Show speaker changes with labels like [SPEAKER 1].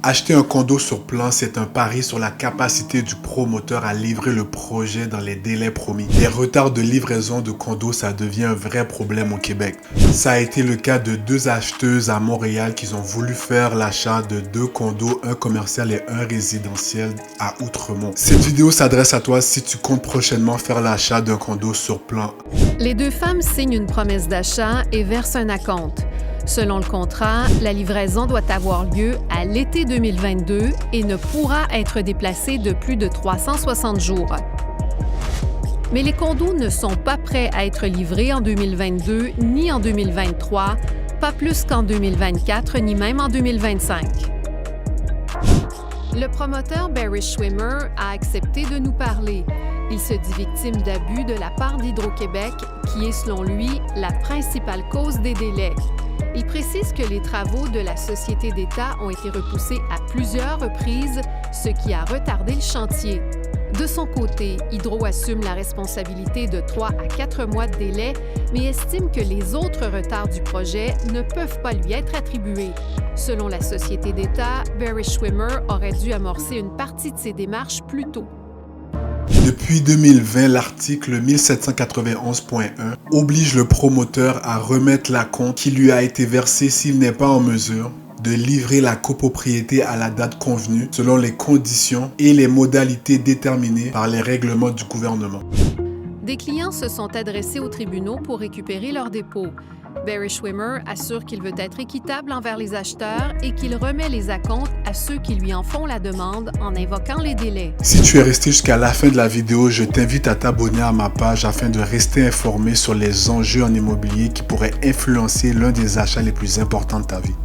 [SPEAKER 1] Acheter un condo sur plan, c'est un pari sur la capacité du promoteur à livrer le projet dans les délais promis. Les retards de livraison de condos, ça devient un vrai problème au Québec. Ça a été le cas de 2 acheteuses à Montréal qui ont voulu faire l'achat de 2 condos, un commercial et un résidentiel à Outremont. Cette vidéo s'adresse à toi si tu comptes prochainement faire l'achat d'un condo sur plan.
[SPEAKER 2] Les 2 femmes signent une promesse d'achat et versent un acompte. Selon le contrat, la livraison doit avoir lieu à l'été 2022 et ne pourra être déplacée de plus de 360 jours. Mais les condos ne sont pas prêts à être livrés en 2022 ni en 2023, pas plus qu'en 2024 ni même en 2025. Le promoteur Barry Schwimmer a accepté de nous parler. Il se dit victime d'abus de la part d'Hydro-Québec, qui est selon lui la principale cause des délais. Il précise que les travaux de la Société d'État ont été repoussés à plusieurs reprises, ce qui a retardé le chantier. De son côté, Hydro assume la responsabilité de 3 à 4 mois de délai, mais estime que les autres retards du projet ne peuvent pas lui être attribués. Selon la Société d'État, Barry Schwimmer aurait dû amorcer une partie de ses démarches plus tôt.
[SPEAKER 1] Depuis 2020, l'article 1791.1 oblige le promoteur à remettre l'acompte qui lui a été versé s'il n'est pas en mesure de livrer la copropriété à la date convenue selon les conditions et les modalités déterminées par les règlements du gouvernement.
[SPEAKER 2] Des clients se sont adressés aux tribunaux pour récupérer leurs dépôts. Barry Schwimmer assure qu'il veut être équitable envers les acheteurs et qu'il remet les acomptes à ceux qui lui en font la demande en invoquant les délais.
[SPEAKER 1] Si tu es resté jusqu'à la fin de la vidéo, je t'invite à t'abonner à ma page afin de rester informé sur les enjeux en immobilier qui pourraient influencer l'un des achats les plus importants de ta vie.